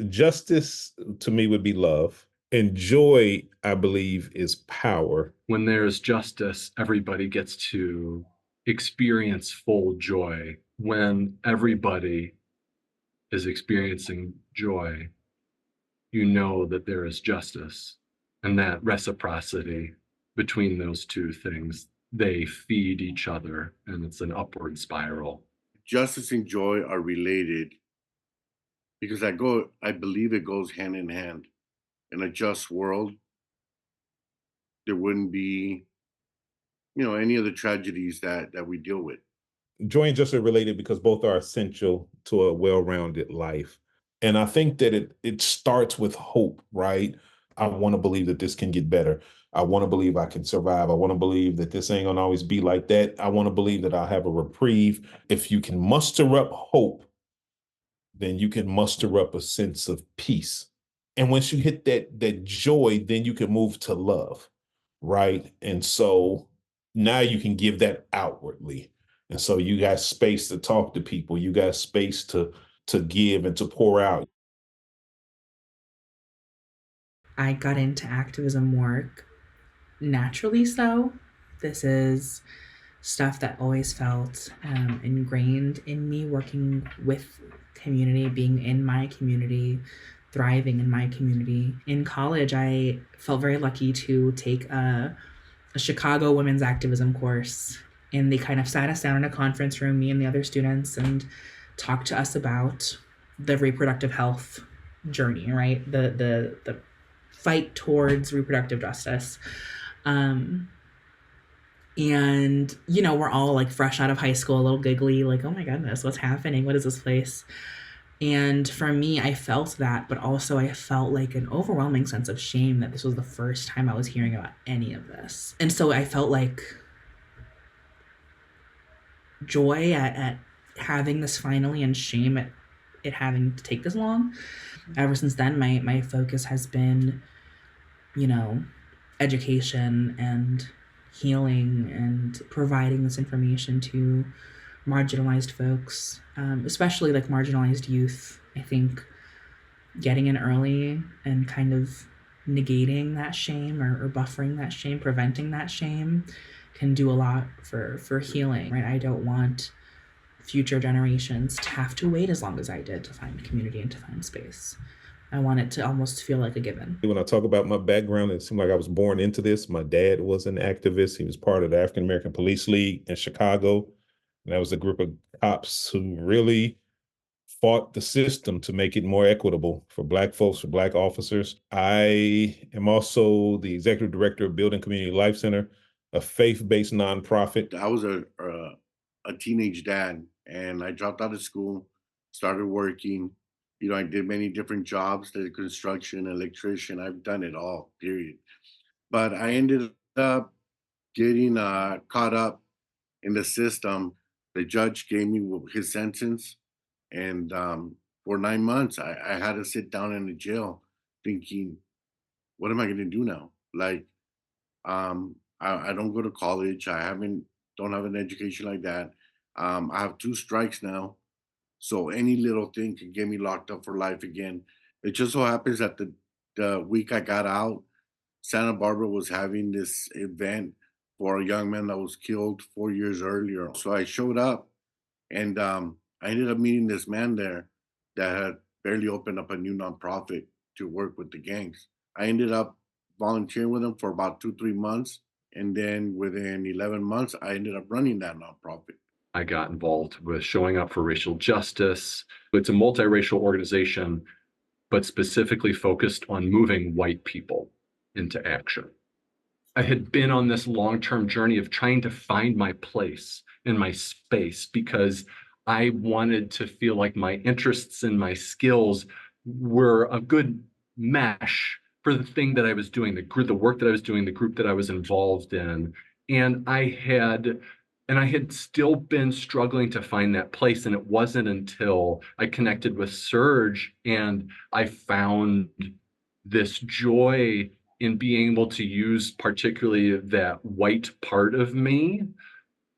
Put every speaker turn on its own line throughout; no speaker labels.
Justice to me would be love, and joy, I believe, is power.
When there's justice, everybody gets to experience full joy. When everybody is experiencing joy, you know that there is justice, and that reciprocity between those two things, they feed each other, and it's an upward spiral.
Justice and joy are related because I believe it goes hand in hand. In a just world, there wouldn't be, any of the tragedies that we deal with.
Joy and justice are related because both are essential to a well-rounded life. And I think that it starts with hope, right? I want to believe that this can get better. I want to believe I can survive. I want to believe that this ain't gonna always be like that. I want to believe that I'll have a reprieve. If you can muster up hope, then you can muster up a sense of peace. And once you hit that joy, then you can move to love, right? And so now you can give that outwardly. And so you got space to talk to people. You got space to give and to pour out.
I got into activism work naturally so. This is stuff that always felt ingrained in me, working with community, being in my community, thriving in my community. In college, I felt very lucky to take a Chicago women's activism course, and they kind of sat us down in a conference room, me and the other students, and talked to us about the reproductive health journey, right? The fight towards reproductive justice. And we're all like fresh out of high school, a little giggly, like, oh my goodness, what's happening? What is this place? And for me, I felt that, but also I felt like an overwhelming sense of shame that this was the first time I was hearing about any of this. And so I felt like joy at having this finally, and shame at it having to take this long. Ever since then, my focus has been, education and healing and providing this information to marginalized folks, especially like marginalized youth. I think getting in early and kind of negating that shame or buffering that shame, preventing that shame can do a lot for healing, right? I don't want future generations to have to wait as long as I did to find community and to find space. I want it to almost feel like a given.
When I talk about my background, it seemed like I was born into this. My dad was an activist. He was part of the African American Police League in Chicago. And that was a group of cops who really fought the system to make it more equitable for Black folks, for Black officers. I am also the executive director of Building Community Life Center, a faith-based nonprofit.
I was a teenage dad, and I dropped out of school, started working. I did many different jobs, did construction, electrician. I've done it all, period. But I ended up getting caught up in the system. The judge gave me his sentence, and for 9 months, I had to sit down in the jail thinking, what am I going to do now? Like, I don't go to college. Don't have an education like that. I have 2 strikes now. So any little thing could get me locked up for life again. It just so happens that the week I got out, Santa Barbara was having this event for a young man that was killed 4 years earlier. So I showed up, and I ended up meeting this man there that had barely opened up a new nonprofit to work with the gangs. I ended up volunteering with him for about 2, 3 months. And then within 11 months, I ended up running that nonprofit.
I got involved with showing up for racial justice. It's a multiracial organization, but specifically focused on moving white people into action. I had been on this long-term journey of trying to find my place in my space because I wanted to feel like my interests and my skills were a good mesh for the thing that I was doing, the work that I was doing, the group that I was involved in. And I had still been struggling to find that place. And it wasn't until I connected with Serge and I found this joy in being able to use particularly that white part of me,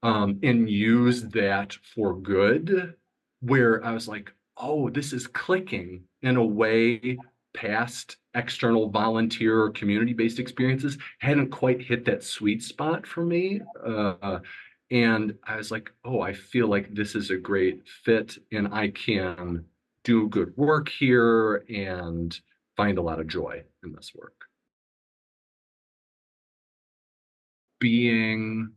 and use that for good, where I was like, oh, this is clicking in a way past external volunteer or community-based experiences hadn't quite hit that sweet spot for me. And I was like, oh, I feel like this is a great fit and I can do good work here and find a lot of joy in this work. Being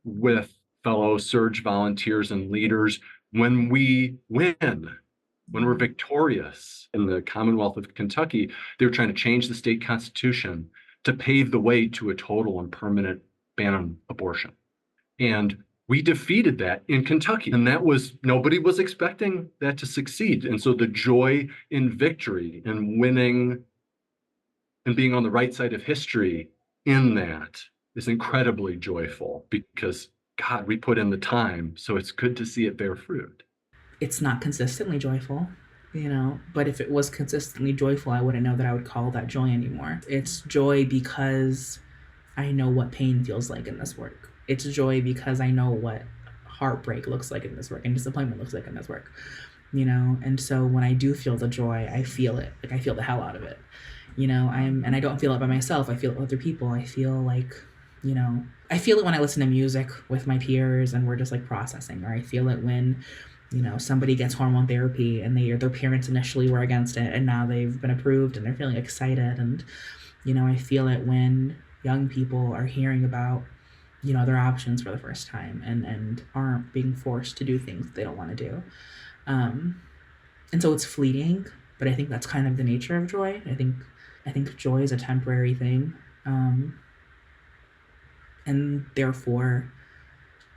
with fellow Surge volunteers and leaders when we win, when we're victorious. In the Commonwealth of Kentucky, they were trying to change the state constitution to pave the way to a total and permanent ban on abortion. And we defeated that in Kentucky. And that was, nobody was expecting that to succeed. And so the joy in victory and winning and being on the right side of history in that is incredibly joyful because, God, we put in the time. So it's good to see it bear fruit.
It's not consistently joyful, but if it was consistently joyful, I wouldn't know that I would call that joy anymore. It's joy because I know what pain feels like in this work. It's joy because I know what heartbreak looks like in this work and disappointment looks like in this work, and so when I do feel the joy, I feel it. Like, I feel the hell out of it. And I don't feel it by myself. I feel it with other people. I feel like, I feel it when I listen to music with my peers and we're just like processing, or I feel it when, somebody gets hormone therapy and their parents initially were against it and now they've been approved and they're feeling excited. And, I feel it when young people are hearing about, their options for the first time and aren't being forced to do things they don't want to do. And so it's fleeting, but I think that's kind of the nature of joy. I think joy is a temporary thing. And therefore,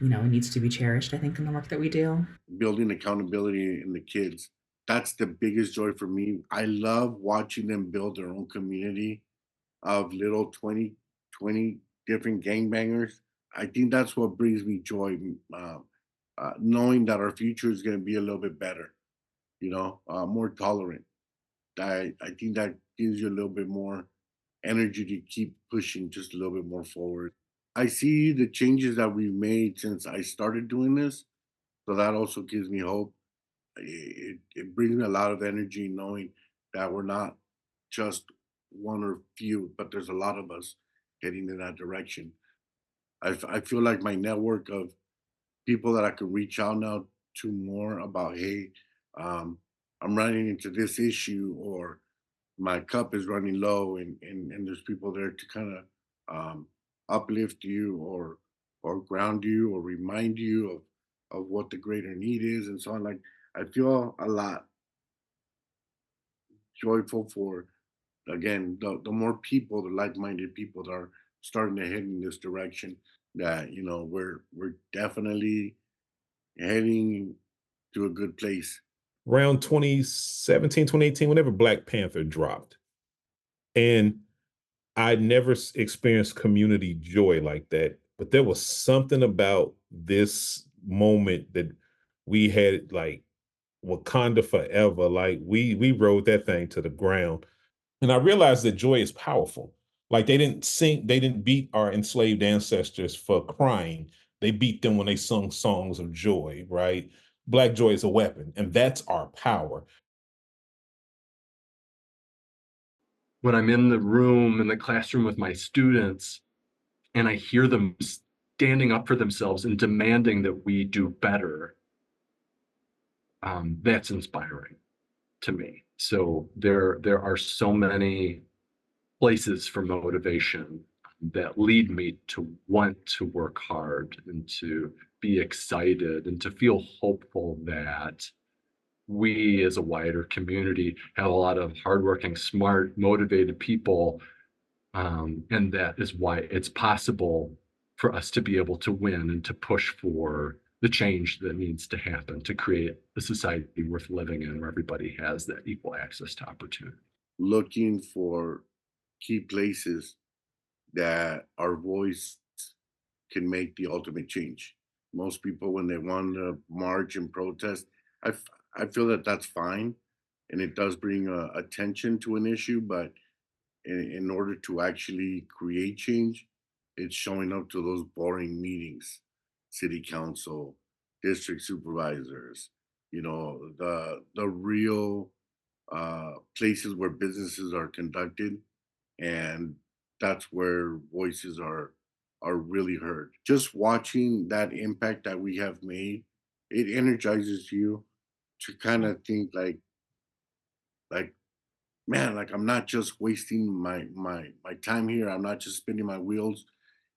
it needs to be cherished, I think, in the work that we do.
Building accountability in the kids. That's the biggest joy for me. I love watching them build their own community of little 20 different gangbangers. I think that's what brings me joy, knowing that our future is going to be a little bit better, more tolerant. I think that gives you a little bit more energy to keep pushing just a little bit more forward. I see the changes that we've made since I started doing this. So that also gives me hope. It brings me a lot of energy knowing that we're not just one or few, but there's a lot of us heading in that direction. I feel like my network of people that I could reach out now to more about, hey, um, I'm running into this issue, or my cup is running low, and there's people there to kind of uplift you, or ground you, or remind you of what the greater need is, and so on. Like, I feel a lot joyful for, again, the more people, the like-minded people that are starting to head in this direction, that we're definitely heading to a good place.
Around 2017, 2018, whenever Black Panther dropped. And I never experienced community joy like that, but there was something about this moment that we had, like Wakanda forever. Like, we rode that thing to the ground. And I realized that joy is powerful. Like, they didn't beat our enslaved ancestors for crying. They beat them when they sung songs of joy, right? Black joy is a weapon, and that's our power.
When I'm in the room, in the classroom with my students, and I hear them standing up for themselves and demanding that we do better, that's inspiring to me. So there are so many places for motivation that lead me to want to work hard and to be excited and to feel hopeful that we as a wider community have a lot of hardworking, smart, motivated people. And that is why it's possible for us to be able to win and to push for the change that needs to happen to create a society worth living in where everybody has that equal access to opportunity.
Looking for key places that our voice can make the ultimate change. Most people, when they want to march and protest, I feel that that's fine, and it does bring attention to an issue. But in order to actually create change, it's showing up to those boring meetings, city council, district supervisors, the real places where businesses are conducted, and that's where voices are really heard. Just watching that impact that we have made, it energizes you to kind of think like man, like I'm not just wasting my time here. I'm not just spinning my wheels.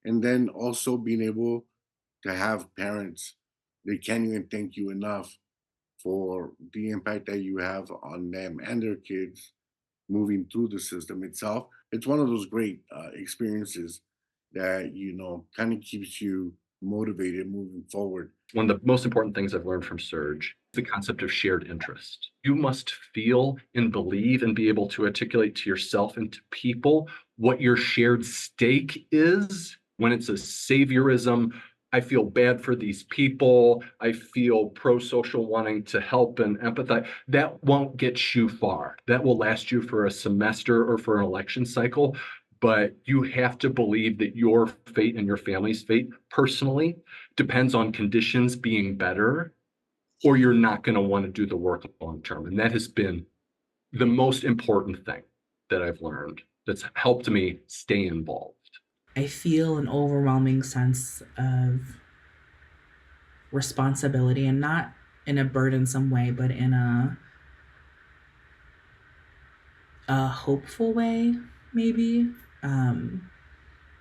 And then also being able to have parents, they can't even thank you enough for the impact that you have on them and their kids moving through the system itself. It's one of those great experiences that kind of keeps you motivated moving forward.
One of the most important things I've learned from Surge is the concept of shared interest. You must feel and believe and be able to articulate to yourself and to people what your shared stake is. When it's a saviorism, I feel bad for these people, I feel pro-social, wanting to help and empathize, that won't get you far. That will last you for a semester or for an election cycle. But you have to believe that your fate and your family's fate personally depends on conditions being better, or you're not going to want to do the work long term. And that has been the most important thing that I've learned that's helped me stay involved.
I feel an overwhelming sense of responsibility, and not in a burdensome way, but in a hopeful way, maybe.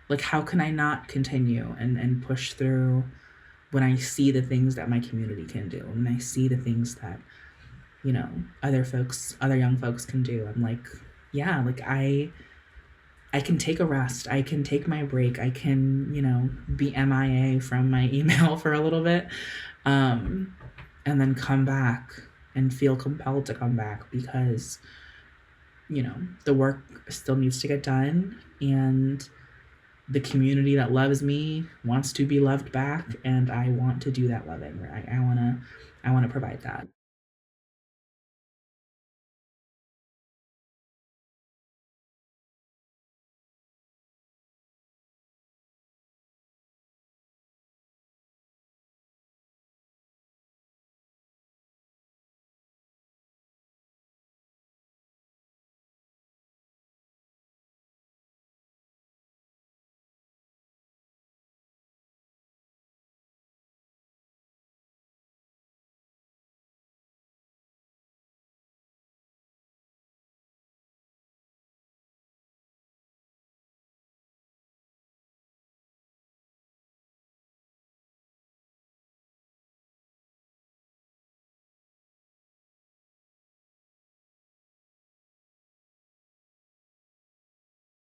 Like, how can I not continue and push through when I see the things that my community can do, when I see the things that other young folks can do? I'm like, yeah, like I can take a rest, I can take my break, I can be MIA from my email for a little bit, and then come back and feel compelled to come back because the work still needs to get done, and the community that loves me wants to be loved back, and I want to do that loving. I want to provide that.